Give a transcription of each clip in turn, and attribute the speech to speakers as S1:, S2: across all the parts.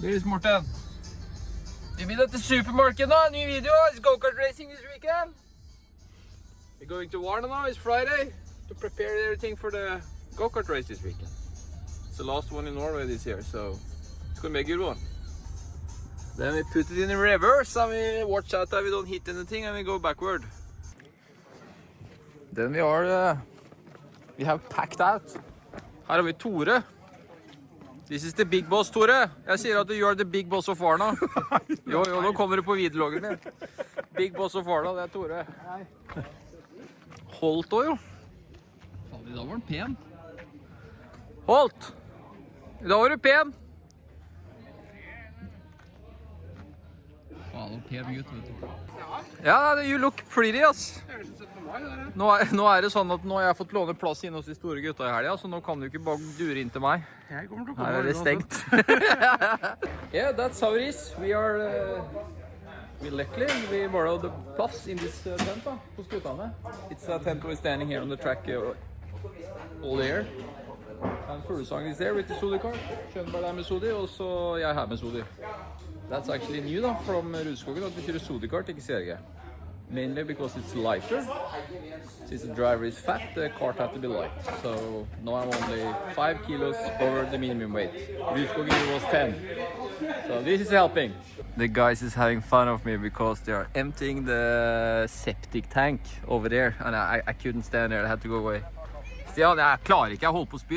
S1: Here's Morten. We've been at the supermarket now, new video, it's go-kart racing this weekend. We're going to Varna now, it's Friday, to prepare everything for the go-kart race this weekend. It's the last one in Norway this year, so it's gonna be a good one. Then we put it in reverse and we watch out that we don't hit anything and we go backward. Then we have packed out. Her har vi Tore. This is the big boss, Tore. Jeg sier at you are the big boss of Varna. Jo, nå kommer du på videologgen din. Big boss of Varna, det er Tore. Holt også, jo. Faen, i dag var den pen. Holt! I dag var du pen. Faen, det var pen gutt, vet du. Ja, you look pretty, ass. Nå det sånn at nå har jeg fått låne plass inne hos de store gutta i helga, så nå kan du ikke bare dure inn til meg.
S2: Jeg kommer til å komme.
S1: Her det stengt. Yeah, that's how it is. We luckily we borrowed the plass in this tent hos guttene. It's a tent we're standing here on the track all year. And Paulsen is there with the Sodi car. Skjønberg der med Sodi, og så jeg her med Sodi. That's actually new da, from Rudskogen, at vi kjører Sodi kart, ikke CRG. Mainly because it's lighter. Since the driver is fat, the cart has to be light. So now I'm only 5 kilos over the minimum weight. Rudskogen was 10. So this is helping. The guys is having fun of me because they are emptying the septic tank over there. And I couldn't stand there, I had to go away. Stian, jeg klarer ikke, jeg holder på å spy.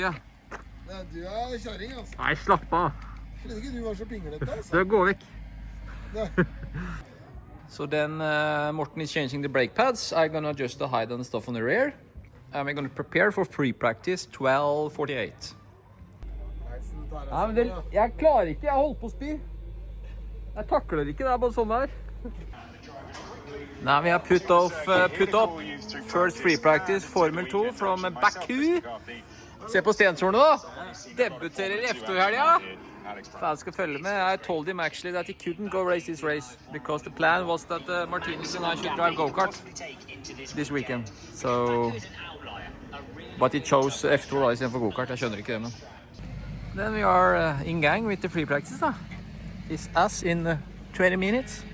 S2: Nei, du kjæring, altså.
S1: Nei, slapp av.
S2: Jeg trodde ikke du var så pinglete, altså.
S1: Så gå vekk.
S2: Nei.
S1: So then Morten is changing the brake pads. I'm gonna adjust the height and stuff on the rear. And we're gonna prepare for free practice 12:48. Ja, men jeg klarer ikke, jeg holder på å spy. Jeg takler ikke, det bare sånn der. Now we have put up first free practice Formel 2 from Baku. Se på Stensordene da. Debuterer i F2 i helga. Fan skal følge med. I told him actually that he couldn't go race this race because the plan was that Martinez and I should drive go-kart this weekend. So, but he chose F2 race for go-kart. Jeg skjønner ikke det, men. Then we are in gang with the free practice da. It's us in 20 minutes.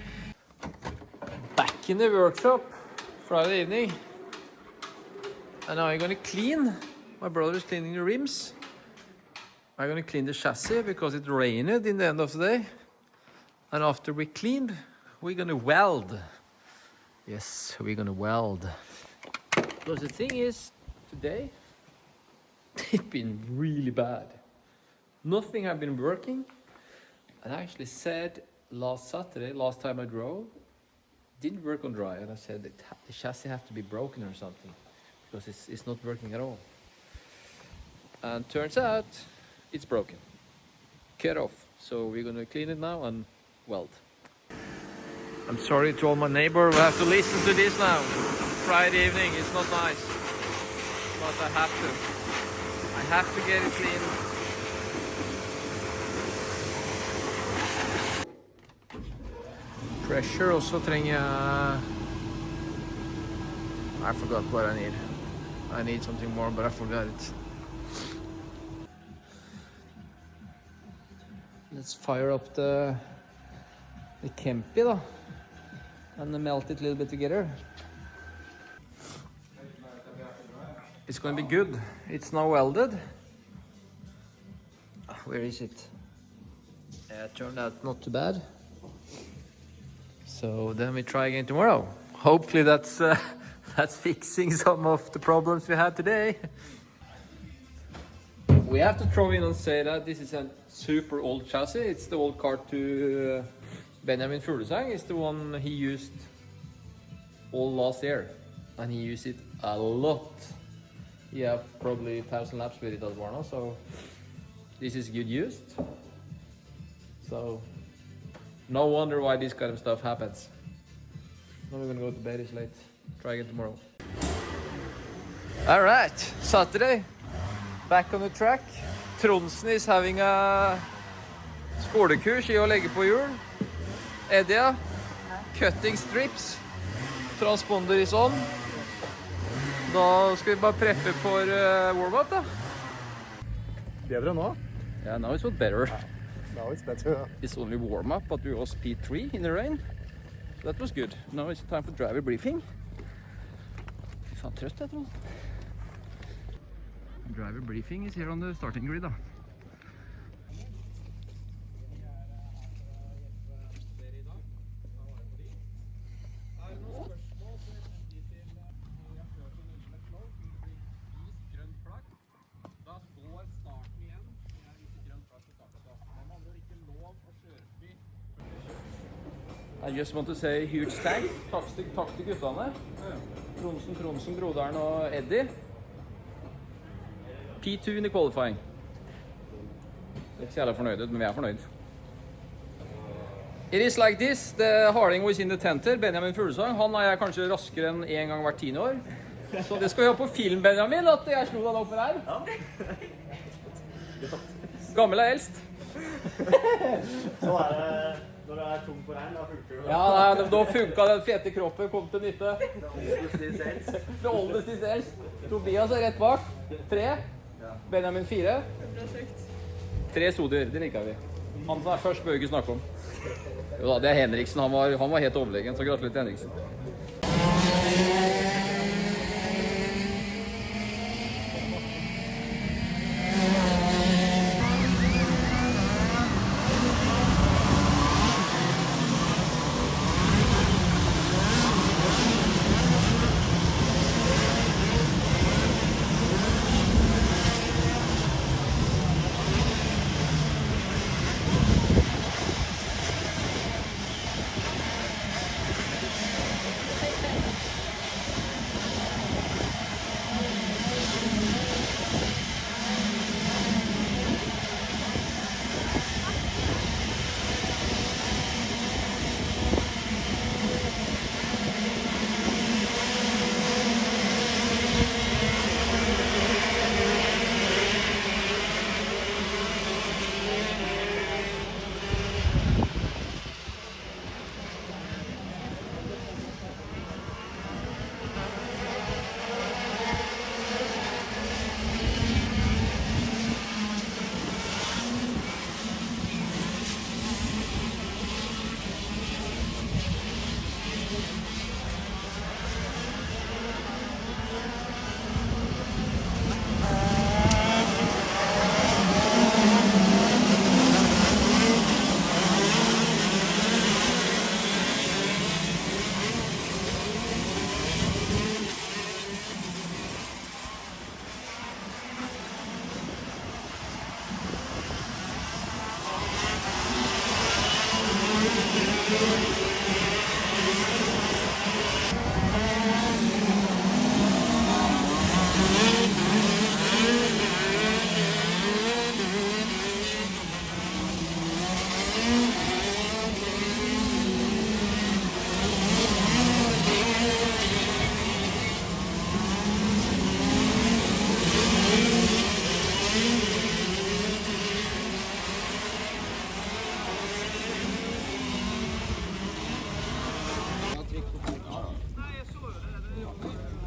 S1: Back in the workshop Friday evening. And now I'm gonna clean. My brother is cleaning the rims. I'm gonna clean the chassis because it rained in the end of the day. And after we cleaned, we're gonna weld. Yes, we're gonna weld. Because the thing is, today, it's been really bad. Nothing have been working. And I actually said last Saturday, last time I drove, didn't work on dry, and I said that the chassis have to be broken or something because it's not working at all. And turns out it's broken, cut off. So we're gonna clean it now and weld. I'm sorry to all my neighbors who have to listen to this now. Friday evening, it's not nice, but I have to get it clean. Pressure also trenger I forgot what I need. I need something more, but I forgot it. Let's fire up the Kempi da, and melt it a little bit together. It's going to be good. It's now welded. Where is it? It turned out not too bad. So then we try again tomorrow. Hopefully that's fixing some of the problems we had today. We have to throw in and say that this is a super old chassis. It's the old kart to Benjamin Fuglesang. It's the one he used all last year. And he used it a lot. He have probably 1,000 laps with it at Varna, so this is good used. So no wonder why this kind of stuff happens. Now we're gonna go to bed, it's late. Try again tomorrow. Alright, Saturday. Back on the track. Tronsen is having a skolekurs i å legge på hjul. Edia, cutting strips. Transponder is on. Da skal vi bare preppe for warm-up da.
S2: Bedre nå?
S1: Yeah, now it's what better.
S2: Now it's better.
S1: It's only warm-up, but we was P3 in the rain. So that was good. Now it's time for driver briefing. Fy faen, trøtt jeg tror. Driver briefing is here on the starting grid da. I just want to say a huge thanks. Takk til guttene. Tronsen, broderen og Eddie. P2 in the qualifying. Jeg er ikke så jævlig fornøyd, men vi er fornøyd. It is like this. The Harding was in the tenter. Benjamin Fuglesang. Han er jeg kanskje raskere enn en gang hvert 10 år. Så det skal vi ha på film, Benjamin, at jeg slo deg opp her. Gammel er eldst.
S3: Så er det... Når du er tung på regn, da funker det.
S1: Ja, da funket den fete kroppen, kom til nytte.
S3: The
S1: oldest is else. Tobias er rett bak. 3. Benjamin 4. 3 soder, det liker vi. Han som er først bør ikke snakke om. Jo da, det er Henriksen, han var helt overlegen, så gratulerer til Henriksen.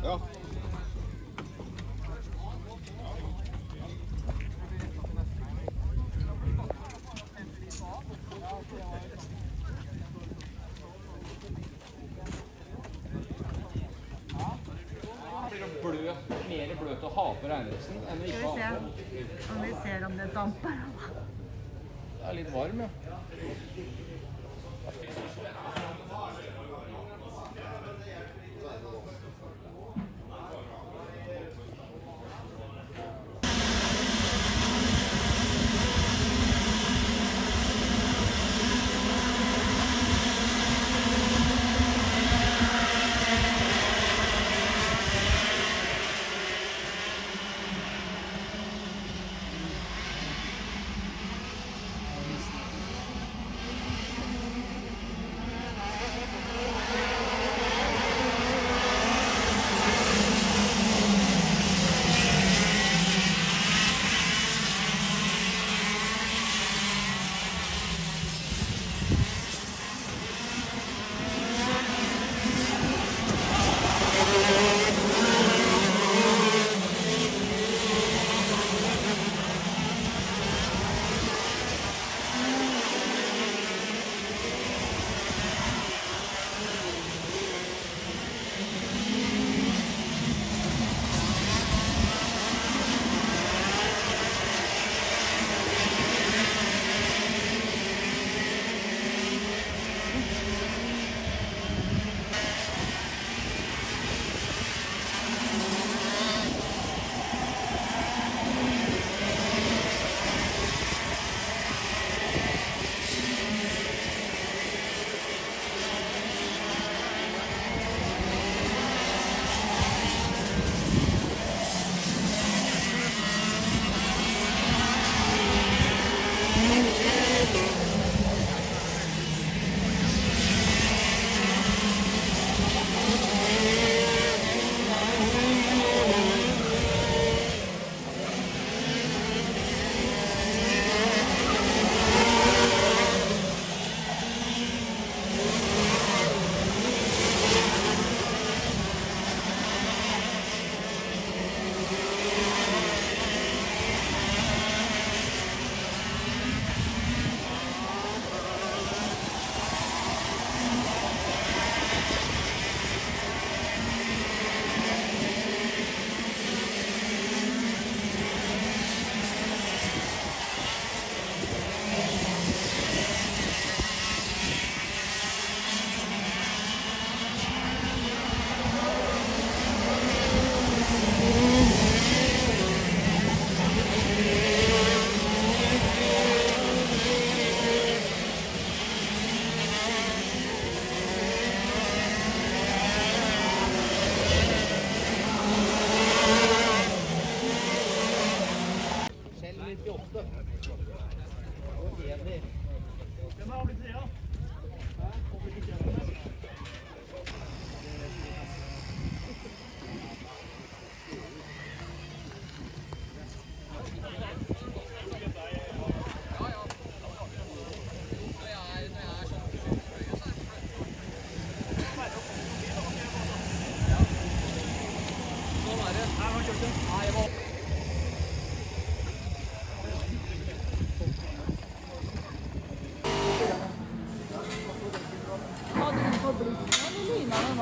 S2: Ja.
S1: Mer bløt å ha på regnelsen enn å ikke ha på.
S4: Om vi ser om det damper.
S1: Det er litt varm, ja.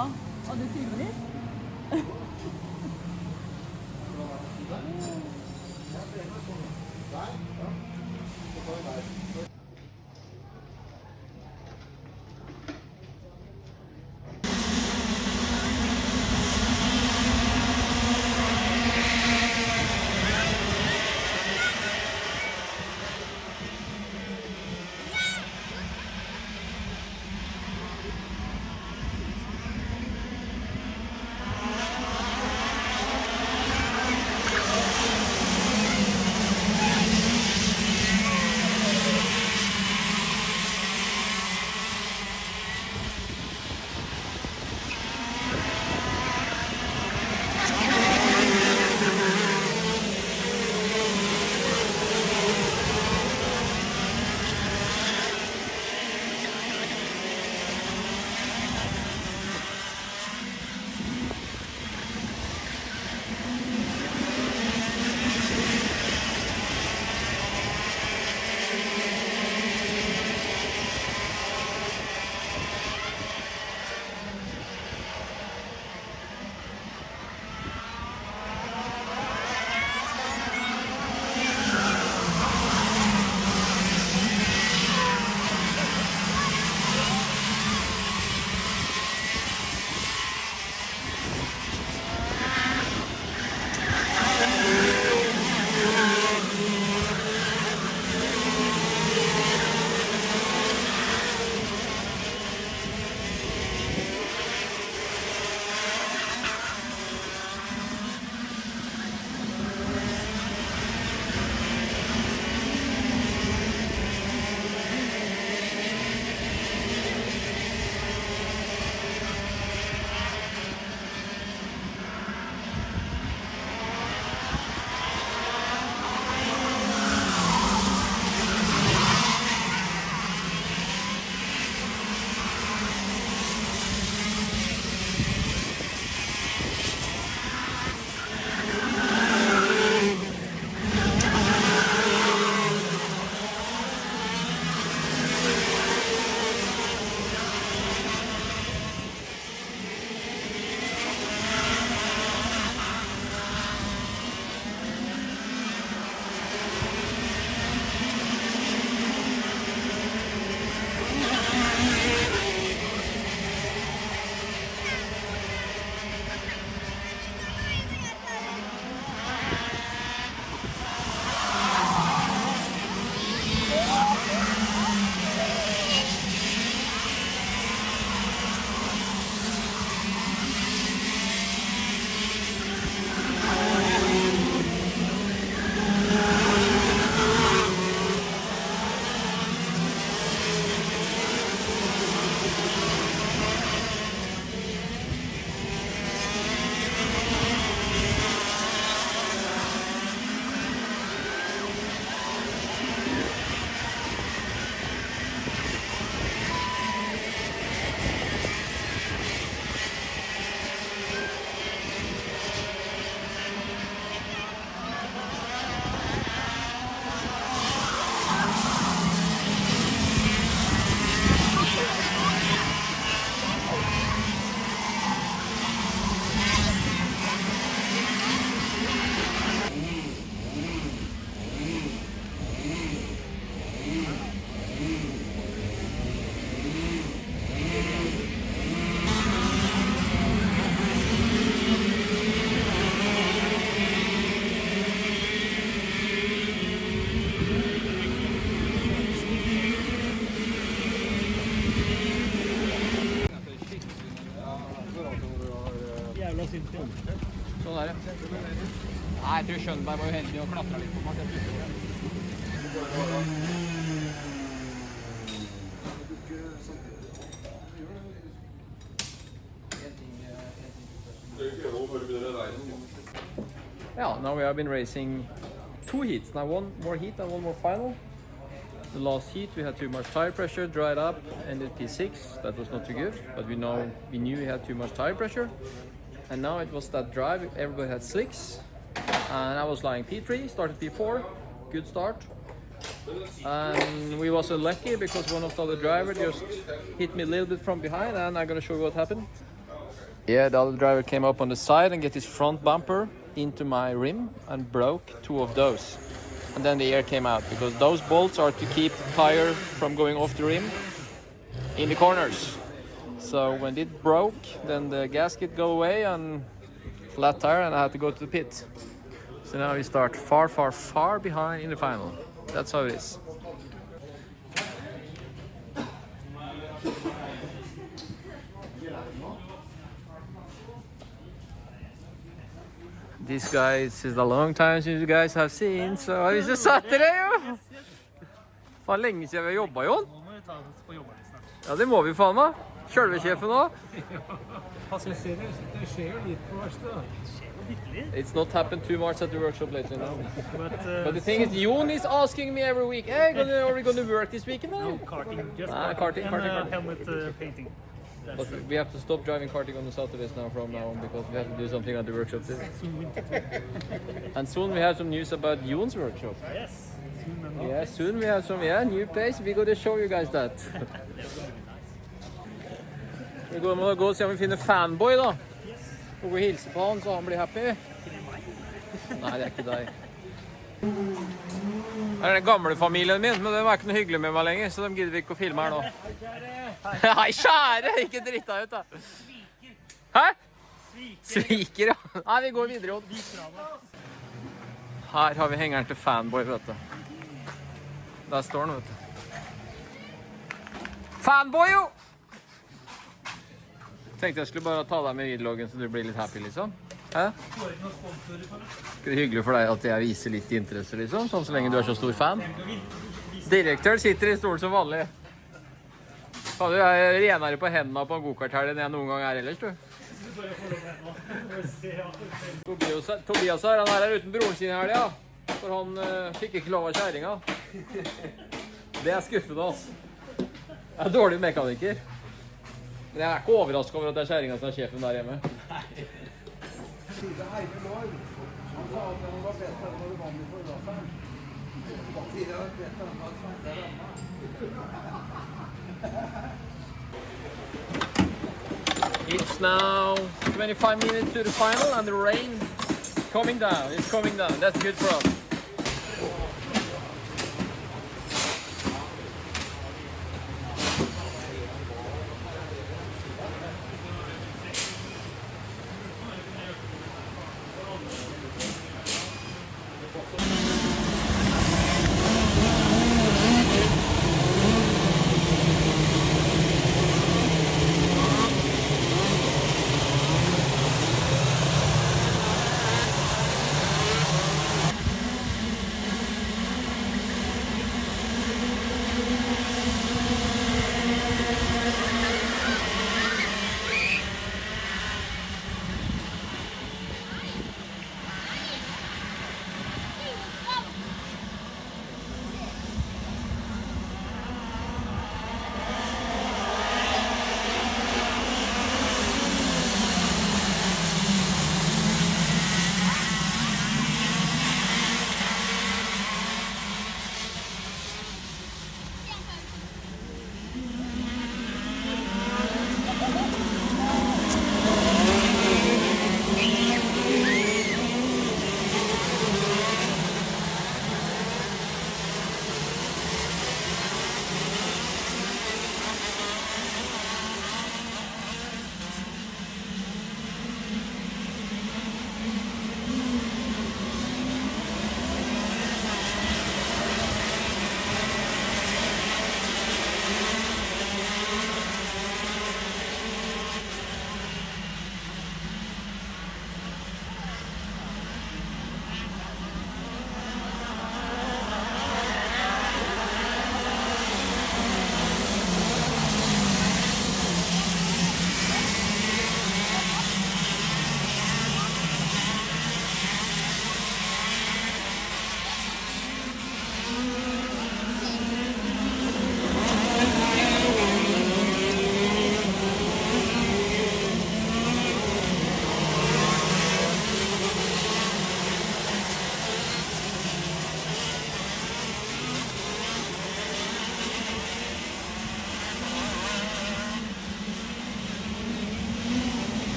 S4: Ja, og du filmer litt?
S3: Jævla synd på.
S1: Sånn er det. Nei, jeg tror Skjønberg var jo heldig og klatra litt på meg. Yeah, now we have been racing 2 heats. Now one more heat and one more final. The last heat we had too much tire pressure, dried up, ended P6. That was not too good, but we knew we had too much tire pressure. And now it was that drive, everybody had slicks. And I was lying P3, started P4, good start. And we was unlucky because one of the other drivers just hit me a little bit from behind, and I'm gonna show you what happened. Yeah, the other driver came up on the side and get his front bumper into my rim and broke 2 of those. And then the air came out because those bolts are to keep the tire from going off the rim in the corners. So when it broke, then the gasket go away and flat tire, and I had to go to the pit. So now we start far, far, far behind in the final. That's how it is. These guys is a long time since you guys have seen, so I just satt i det jo! Faen, lenge siden vi har jobbet, Jon.
S3: Nå må vi ta oss på jobben snart.
S1: Ja, det må vi faen meg. Kjølvesjefen også.
S3: Det skjer jo litt på verste. Det skjer jo virkelig.
S1: It's not happened too much at the workshop lately now. But the thing is,
S3: some-
S1: Jon is asking me every week, hey, are we gonna work this weekend?
S3: No, karting, just
S1: Karting.
S3: and helmet painting.
S1: But we have to stop driving karting on the Saturdays now from now on because we have to do something at the workshop too.
S3: Soon winter too.
S1: And soon we have some news about Jon's workshop.
S3: Yes. Soon and
S1: Yeah, soon we have some, new place. We gotta show you guys that. Vi må gå og se om vi finner Fanboy da. Og gå og hilse på han så han blir happy. Nei, det er ikke deg. Det er den gamle familien min, men de er ikke noe hyggelig med meg lenger, så de gidder vi ikke å filme her nå. Hei, kjære! Ikke dritt deg ut da. Hæ? Sviker, ja. Nei, vi går videre, Jon. Her har vi hengeren til Fanboy, vet du. Der står den, vet du. Fanboy, jo! Tenkte jeg skulle bare ta deg med i vloggen så du blir litt happy, liksom. Hæ? Det er hyggelig for deg at jeg viser litt interesse, liksom, sånn så lenge du er så stor fan. Direktør sitter i stolen som vanlig. Du er renere på hendene på en godkarthelg enn jeg noen gang er ellers, du. Tobias her, han er uten broren sin her, ja. For han fikk ikke lov av kjæringa. Det er skuffende, altså. Jeg er dårlig mekaniker. Men jeg er ikke overrasket over at det er kjæringa som er sjefen der hjemme. It's now 25 minutes to the final and the rain coming down. It's coming down. That's good for us.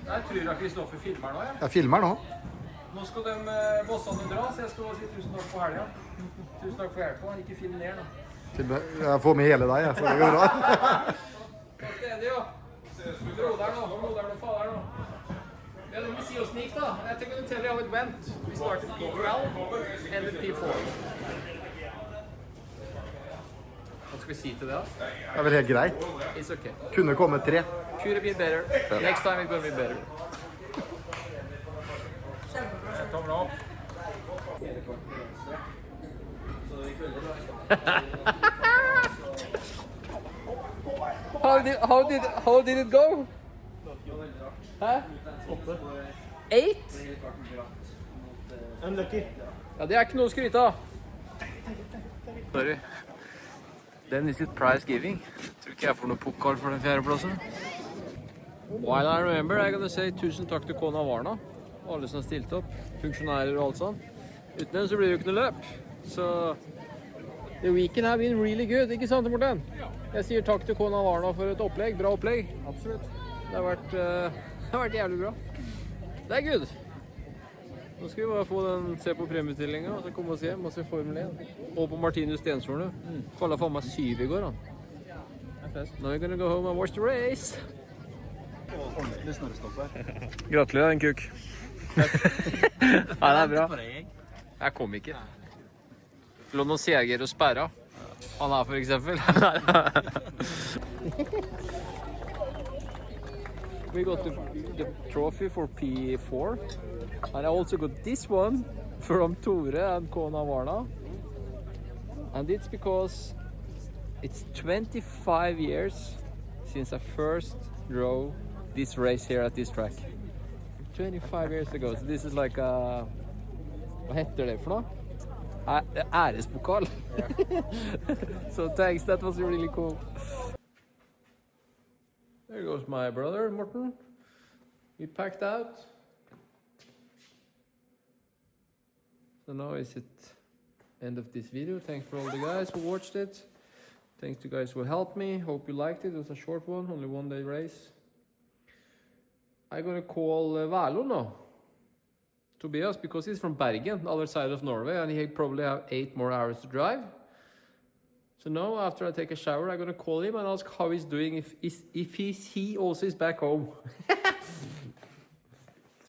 S1: Jeg tror at Kristoffer filmer nå, ja.
S2: Jeg filmer nå.
S1: Nå skal de bossene dra, så jeg skal si tusen takk for helga. Tusen takk for hjelpa. Ikke film ned nå.
S2: Jeg får med hele deg, så det går bra.
S1: Takk til Eddie, jo. Broderen og faderen nå. Ja, du må si oss gikk da. I think I'm going to tell you how it went. We started P12, ended P4. Hva skal vi si til det da?
S2: Det er vel helt greit.
S1: It's okay.
S2: Kunne komme 3.
S1: Could have been better. Next time it's going to be better. Tommel opp. How did it go? Hæ? 8?
S3: Unlucky.
S1: Ja, det er ikke noe å skryte av. Sorry. Then is it prize giving. Tror ikke jeg får noe pokal for den 4. plassen. While I remember, I'm gonna say tusen takk til KNA Varna. Alle som har stilt opp. Funksjonærer og alt sånt. Uten dem så blir det jo ikke noe løp. Så the weekend have been really good, ikke sant Morten? Jeg sier takk til KNA Varna for et opplegg. Bra opplegg. Absolutt. Det har vært jævlig bra. Det er good. Nå skal vi bare få den, se på premietillingen, og så komme oss hjem og se Formel 1. Og på Martinus Stenshornet. Fallet faen meg 7 i går, da. Now we're gonna go home and watch the race. Gratulerer, en kuk. Nei, det er bra. Jeg kom ikke. Lå noen seger og sperra. Han her, for eksempel. We got the trophy for P4. And I also got this one from Tore and KNA Varna. And it's because it's 25 years since I first drove this race here at this track. 25 years ago. So this is like a... Hva heter det for noe? Ærespokal. So thanks, that was really cool. There goes my brother, Morten. We packed out. So now is it end of this video. Thanks for all the guys who watched it. Thanks to guys who helped me. Hope you liked it. It was a short one, only 1 day race. I'm gonna call Valo now. Tobias, because he's from Bergen, the other side of Norway, and he probably have 8 more hours to drive. So now, after I take a shower, I'm gonna call him and ask how he's doing, if he also is back home.